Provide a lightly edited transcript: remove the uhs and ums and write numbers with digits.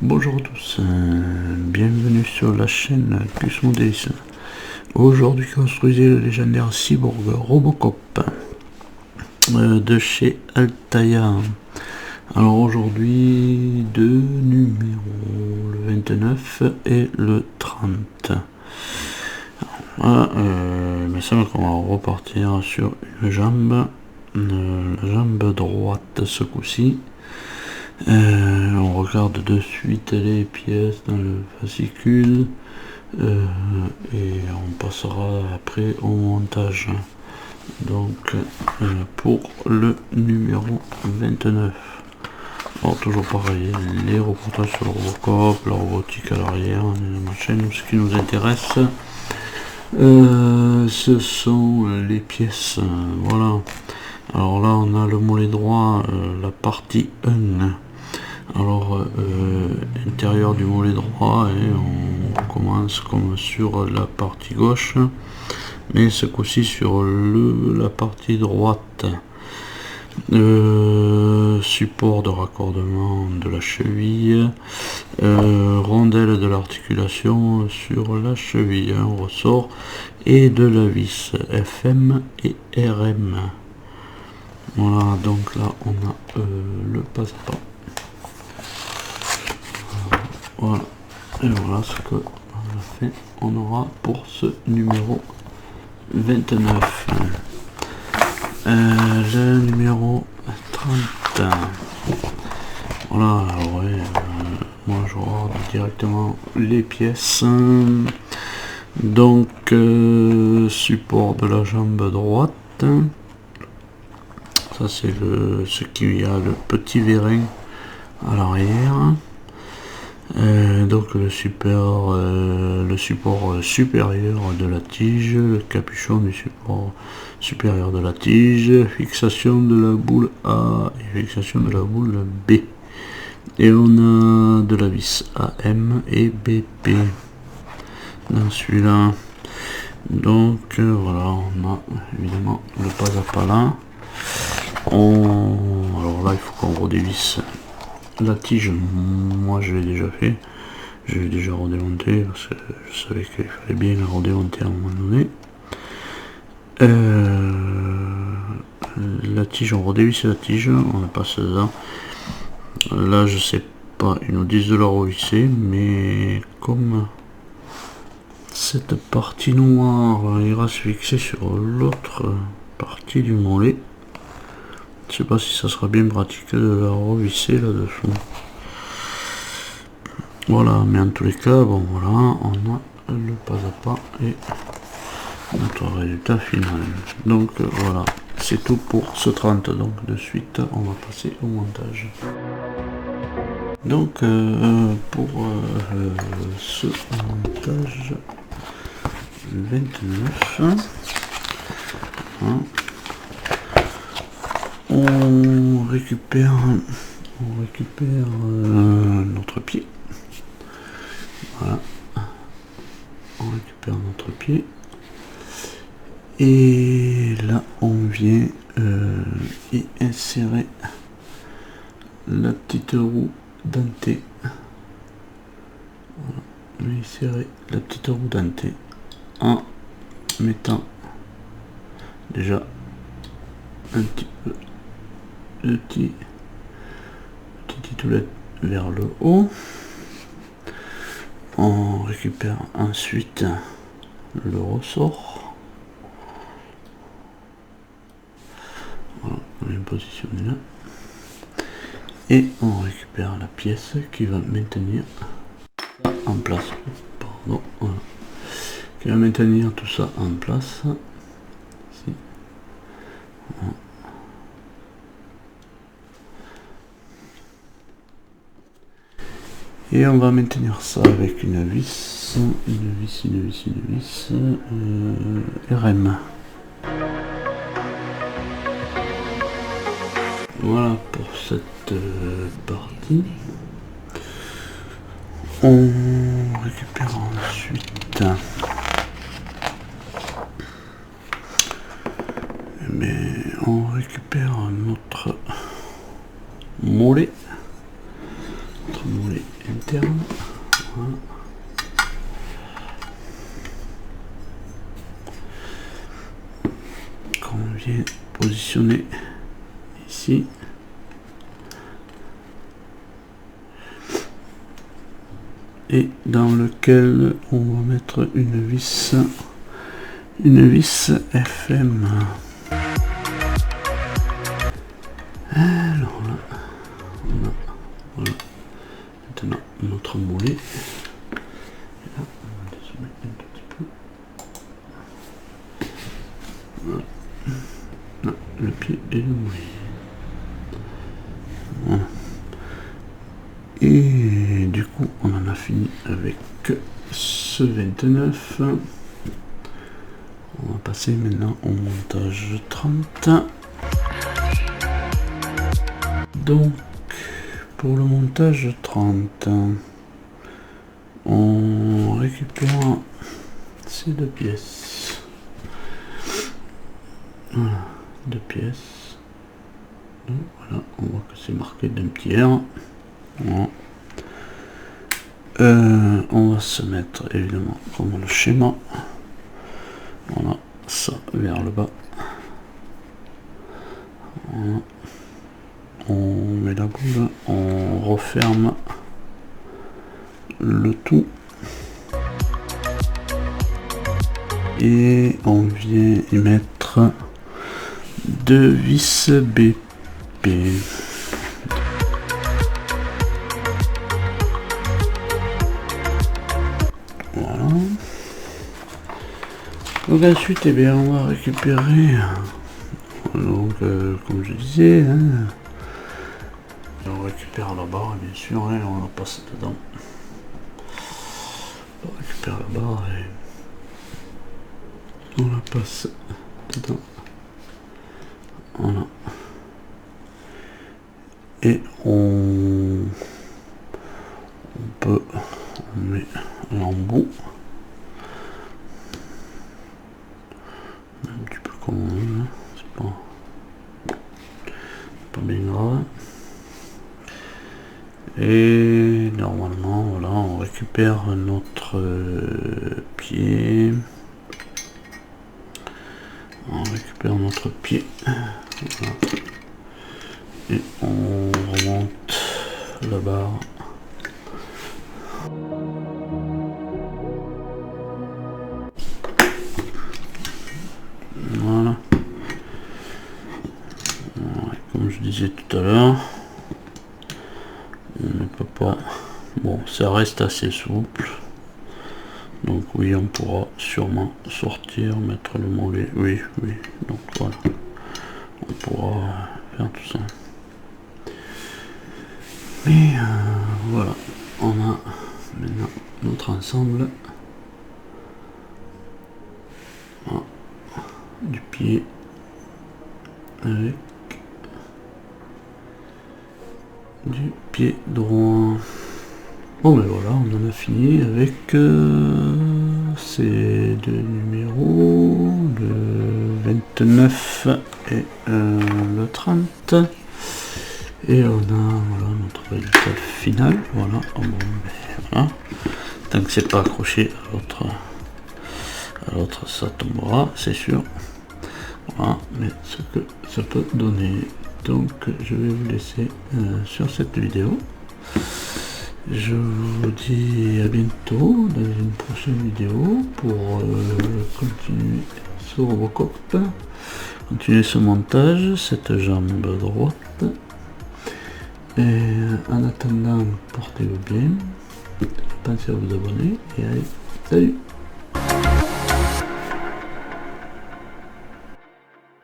Bonjour à tous, bienvenue sur la chaîne Gus Modélis. Aujourd'hui, construisez le légendaire cyborg Robocop de chez Altaïa. Alors aujourd'hui, deux numéros, le 29 et le 30. Voilà, il me semble qu'on va repartir sur une jambe, la jambe droite ce coup-ci. On regarde de suite les pièces dans le fascicule et on passera après au montage. Donc pour le numéro 29. Alors toujours pareil, les reportages sur le Robocop, la robotique à l'arrière, la machine. Ce qui nous intéresse, ce sont les pièces. Voilà. Alors là on a le mollet droit, la partie 1. Alors intérieur du mollet droit, et on commence comme sur la partie gauche, mais ce coup-ci sur la partie droite. Support de raccordement de la cheville, rondelle de l'articulation sur la cheville, un ressort et de la vis FM et RM. Voilà, donc là on a le passe-pas. Voilà, et voilà ce que on a fait. On aura pour ce numéro 29. Le numéro 30. Voilà, ouais, moi je regarde directement les pièces. Donc support de la jambe droite. Ça c'est ce qui a le petit vérin à l'arrière. Donc le support supérieur de la tige, le capuchon du support supérieur de la tige, fixation de la boule A et fixation de la boule B. Et on a de la vis AM et BP dans celui-là. Donc voilà, on a évidemment le pas à pas là. Alors là il faut qu'on redévisse la tige. Moi je l'ai déjà fait, je l'ai déjà redémonté parce que je savais qu'il fallait bien la redémonter à un moment donné. La tige, on redévisse la tige, on la passe là. Là je sais pas, ils nous disent de la revisser, mais comme cette partie noire ira se fixer sur l'autre partie du mollet, je sais pas si ça sera bien pratique de la revisser là-dessous. Voilà, mais en tous les cas, bon voilà, on a le pas à pas et notre résultat final. Donc voilà, c'est tout pour ce 30. Donc de suite, on va passer au montage. Donc pour ce montage 29, hein, on récupère notre pied. Voilà, on récupère notre pied et là on vient y insérer la petite roue dentée. Voilà, on va insérer la petite roue dentée en mettant déjà un petit peu de petite titoulette vers le haut. On récupère ensuite le ressort. Voilà, on vient positionner là. Et on récupère la pièce qui va maintenir en place. Pardon, voilà. Qui va maintenir tout ça en place. Ici. Voilà. Et on va maintenir ça avec une vis RM. Voilà pour cette partie. On récupère ensuite notre mollet, notre mollet interne. Voilà. Qu'on vient positionner ici. Et dans lequel on va mettre une vis FM. Alors là, voilà. Maintenant notre mollet. Et là, on va dézoomer un tout petit peu. Voilà. Là, le pied et le mollet. Voilà. Et du coup, on en a fini avec ce 29. On va passer maintenant au montage 30. Donc, pour le montage 30, on récupère ces deux pièces. Voilà, deux pièces. Donc, voilà, on voit que c'est marqué d'un tiers. Voilà. On va se mettre évidemment comme le schéma. Voilà, ça vers le bas. Voilà. On met la boule, on referme le tout et on vient y mettre deux vis BP. Voilà. Donc ensuite, eh bien, on va récupérer, donc comme je disais, hein, on récupère la barre, bien sûr, et on la passe dedans. On récupère la barre et on la passe dedans. Voilà. Et on met l'embout. Un petit peu comme on veut, c'est pas bien grave. Et normalement, voilà, on récupère notre pied. On récupère notre pied. Voilà. Et on remonte la barre. Voilà. Ouais, comme je disais tout à l'heure, on ne peut pas. Bon, ça reste assez souple. Donc oui, on pourra sûrement sortir, mettre le mollet. Oui. Donc voilà. On pourra faire tout ça. Mais voilà. On a maintenant notre ensemble. Voilà. Du pied avec du pied droit. Bon ben voilà, on en a fini avec ces deux numéros, le 29 et le 30. Et on a voilà notre résultat final. Voilà. Oh bon, ben, voilà. Tant que c'est pas accroché à l'autre ça tombera, c'est sûr. Voilà, mais ce que ça peut donner. Donc je vais vous laisser sur cette vidéo. Je vous dis à bientôt dans une prochaine vidéo pour continuer ce Robocop, continuer ce montage, cette jambe droite. Et en attendant, portez-vous bien, pensez à vous abonner et allez, salut!